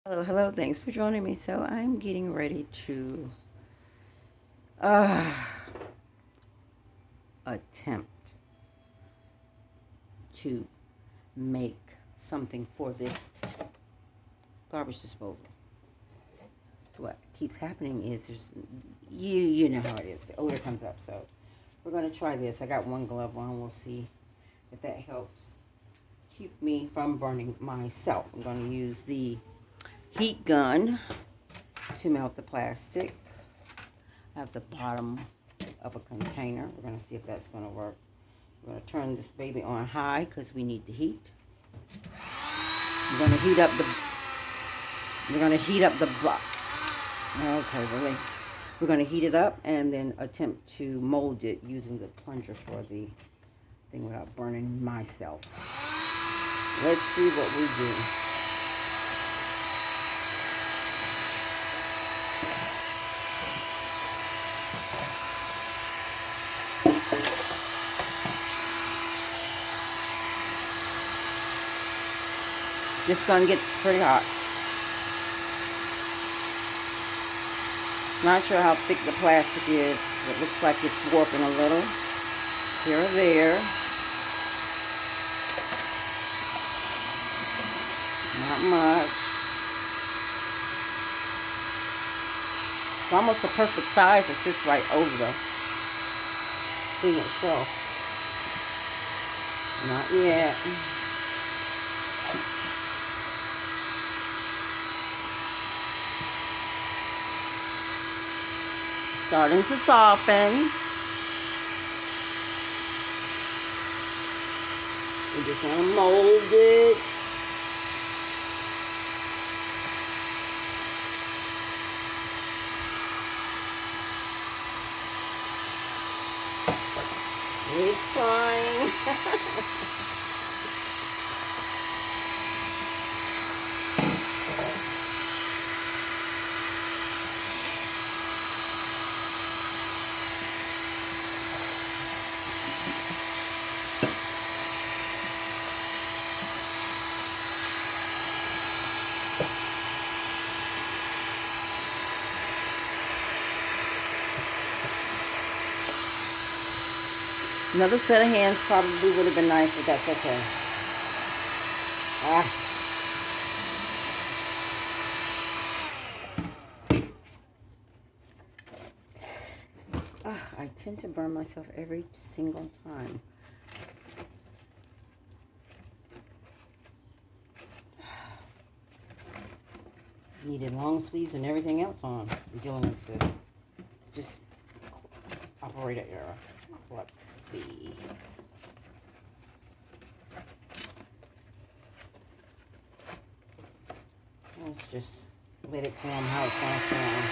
Hello, thanks for joining me. So I'm getting ready to uh, attempt to make something for this garbage disposal. So what keeps happening is you know how it is. The odor comes up. So we're gonna try this. I got one glove on. We'll see if that helps keep me from burning myself. I'm gonna use the heat gun to melt the plastic. I have the bottom of a container. We're going to see if that's going to work. We're going to turn this baby on high because we need the heat. We're going to heat up the okay, really. We're going to heat it up and then attempt to mold it using the plunger for the thing without burning myself. Let's see what we do. This gun gets pretty hot. Not sure how thick the plastic is. It looks like it's warping a little here or there. Not much. It's almost the perfect size. It sits right over the thing itself. Not yet. Starting to soften. We just want to mold it. It's trying. Another set of hands probably would have been nice, but that's okay. I tend to burn myself every single time. Needed long sleeves and everything else on. I'm dealing with this. It's just operator error. Let's see. Let's just let it form how it's going to form.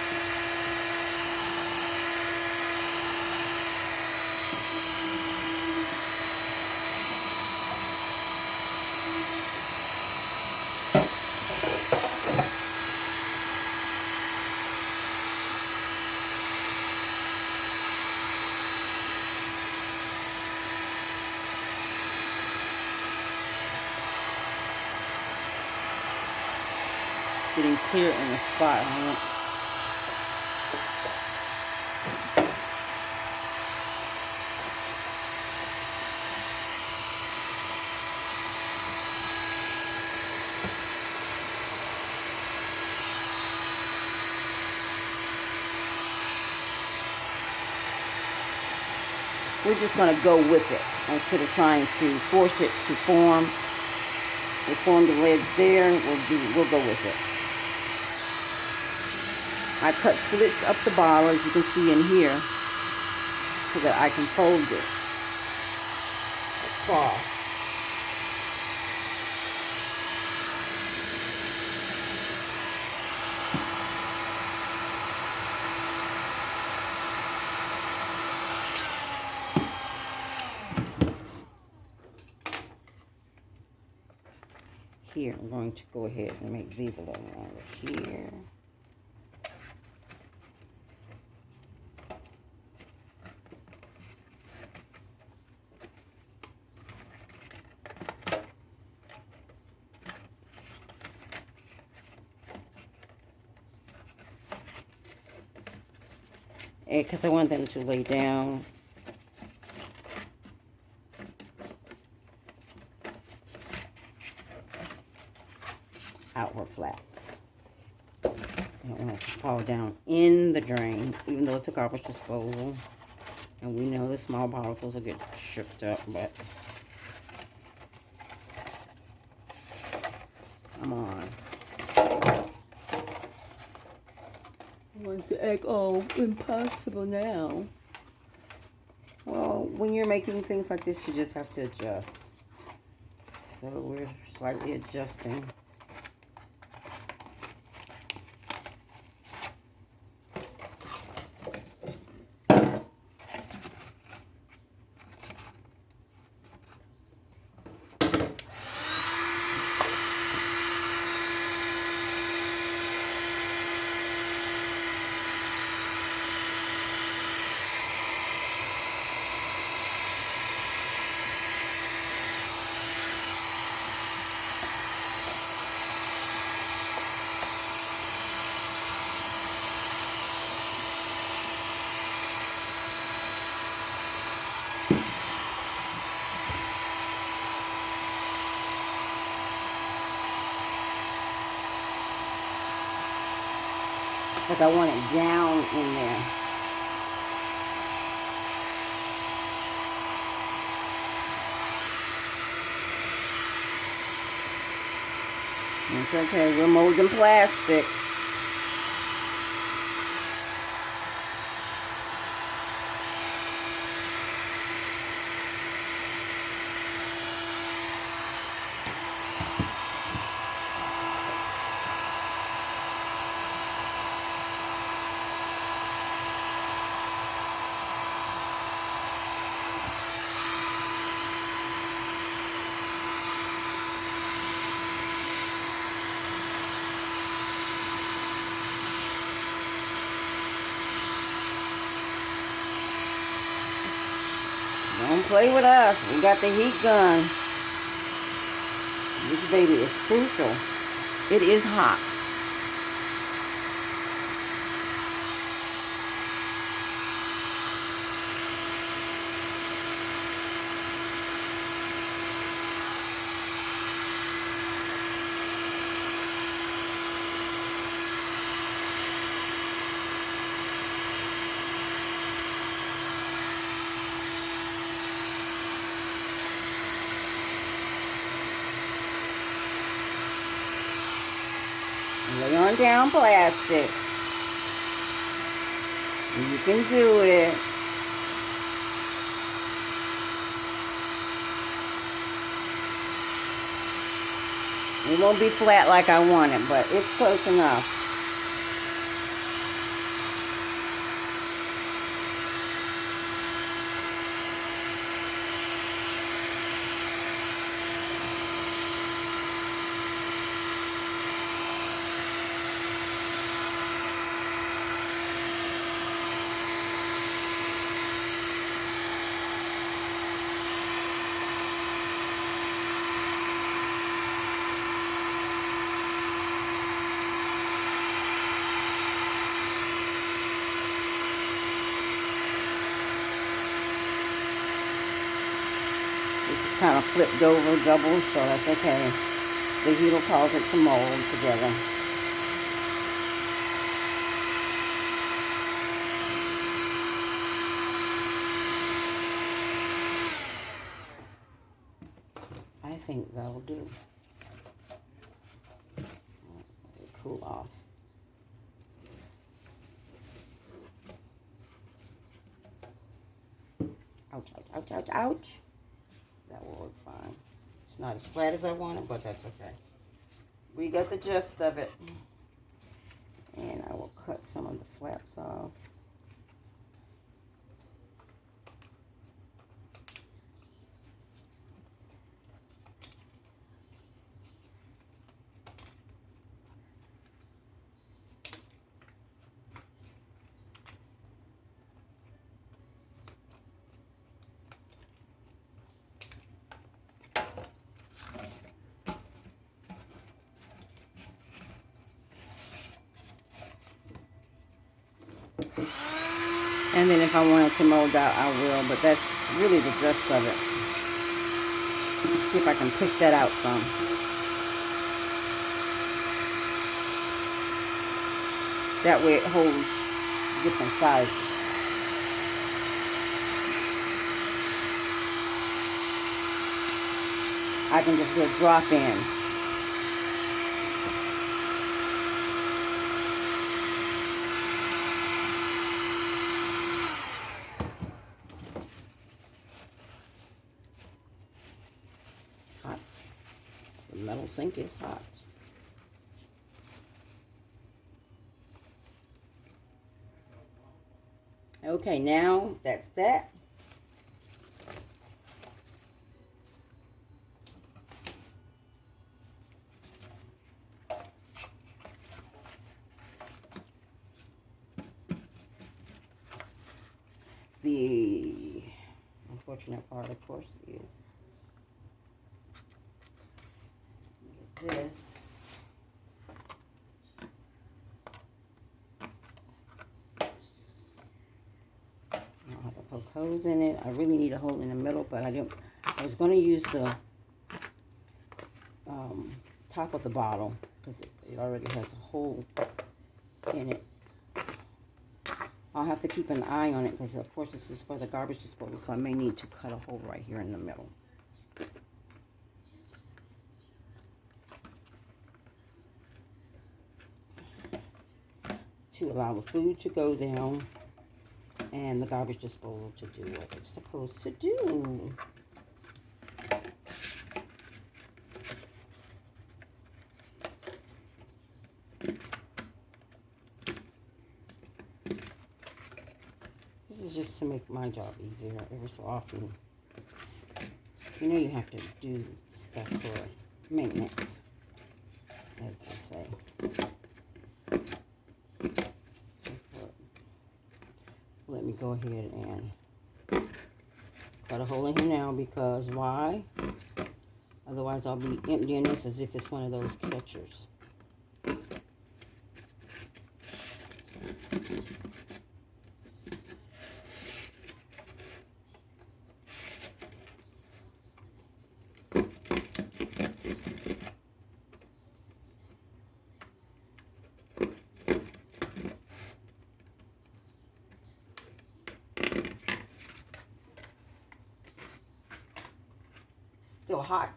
Getting clear in the spot. We're just going to go with it instead of trying to force it to form. We formed the legs there. We'll go with it. I cut slits up the bottle, as you can see in here, so that I can fold it across. Here, I'm going to go ahead and make these a little longer here. because I want them to lay down. Outward flaps. I don't want it to fall down in the drain, even though it's a garbage disposal. And we know the small particles will get shook up, but come on. Wants to act all impossible now. Well, when you're making things like this, you just have to adjust. So we're slightly adjusting. Because I want it down in there. It's okay, we're molding plastic. Don't play with us. We got the heat gun. This baby is crucial. It is hot. Lay on down plastic. You can do it. It won't be flat like I want it, but it's close enough. Kind of flipped over, double, so that's okay. The heat will cause it to mold together. I think that'll do. Let it cool off. Ouch, ouch, ouch, ouch, ouch. That will work fine. It's not as flat as I want it, but that's okay. We got the gist of it. And I will cut some of the flaps off. And then if I wanted to mold out, I will. But that's really the gist of it. Let's see if I can push that out some. That way it holds different sizes. I can just do a drop in. Hot. The metal sink is hot. Okay, now that's that. The unfortunate part, of course, is get this. I don't have to poke holes in it. I really need a hole in the middle, but I don't. I was going to use the top of the bottle because it already has a hole in it. I'll have to keep an eye on it because, of course, this is for the garbage disposal, so I may need to cut a hole right here in the middle. To allow the food to go down and the garbage disposal to do what it's supposed to do. This is just to make my job easier every so often. You know you have to do stuff for maintenance, as they say. So let me go ahead and cut a hole in here now, because why? Otherwise I'll be emptying this as if it's one of those catchers. Still hot.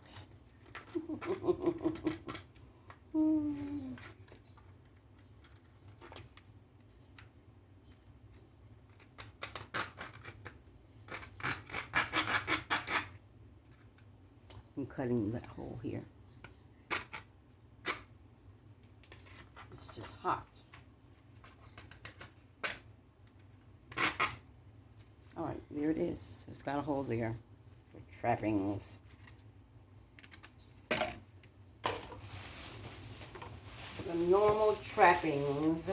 I'm cutting that hole here. It's just hot. All right, there it is. It's got a hole there for trappings. The normal trappings.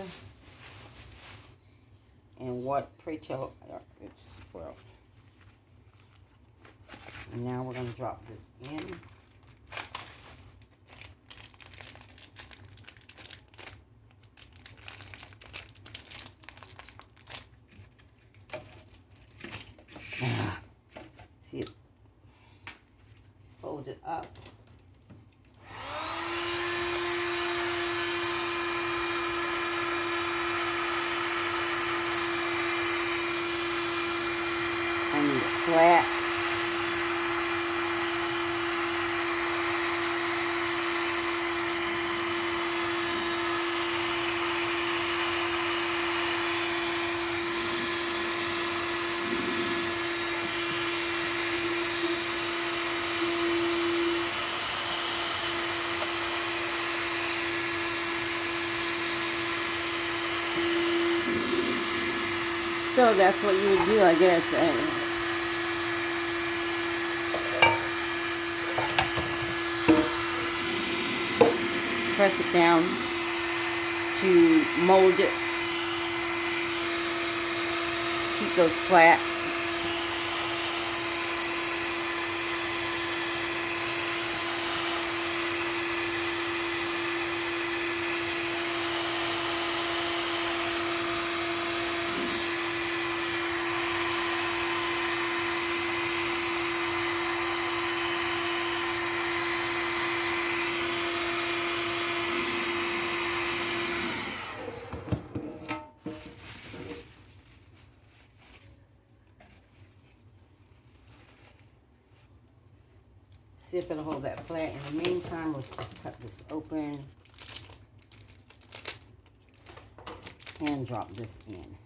And what, pray tell, it's, well. And now we're going to drop this in. See it? Fold it up. I need it flat. So that's what you would do, I guess. Press it down to mold it. Keep those flat. See if it'll hold that flat. In the meantime, let's just cut this open and drop this in.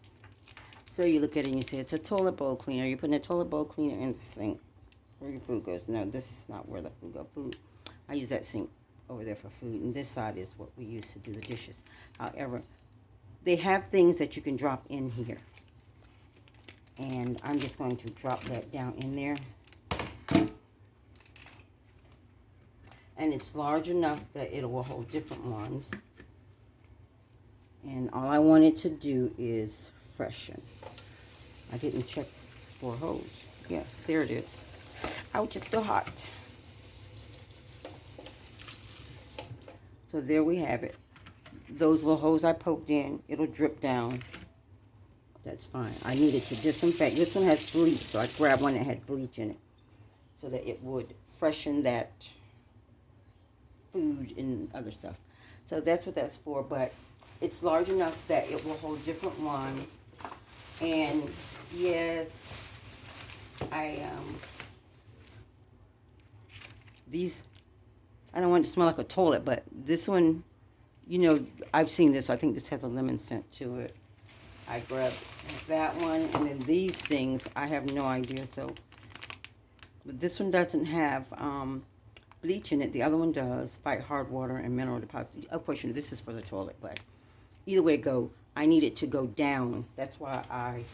So you look at it and you say, it's a toilet bowl cleaner. You're putting a toilet bowl cleaner in the sink where your food goes. No, this is not where the food goes. I use that sink over there for food, and this side is what we use to do the dishes. However, they have things that you can drop in here. And I'm just going to drop that down in there. And it's large enough that it will hold different ones. And all I wanted to do is freshen. I didn't check for hose. Yes, there it is. Ouch, it's still hot. So there we have it. Those little holes I poked in, it'll drip down. That's fine. I needed to disinfect. This one has bleach, so I grabbed one that had bleach in it so that it would freshen that food and other stuff. So that's what that's for, but it's large enough that it will hold different ones. And yes, these, I don't want it to smell like a toilet, but this one, you know, I've seen this. I think this has a lemon scent to it. I grabbed that one, and then these things, I have no idea. So, but this one doesn't have bleach in it. The other one does. Fight hard water and mineral deposits. Of course, you know, this is for the toilet, but either way it go, I need it to go down. That's why I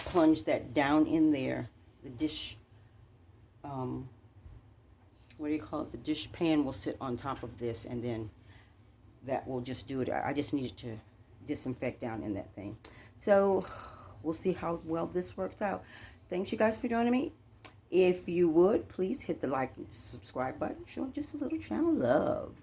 plunged that down in there. The dish, what do you call it? The dish pan will sit on top of this, and then that will just do it. I just needed to disinfect down in that thing. So we'll see how well this works out. Thanks you guys for joining me. If you would, please hit the like and subscribe button. Show just a little channel love.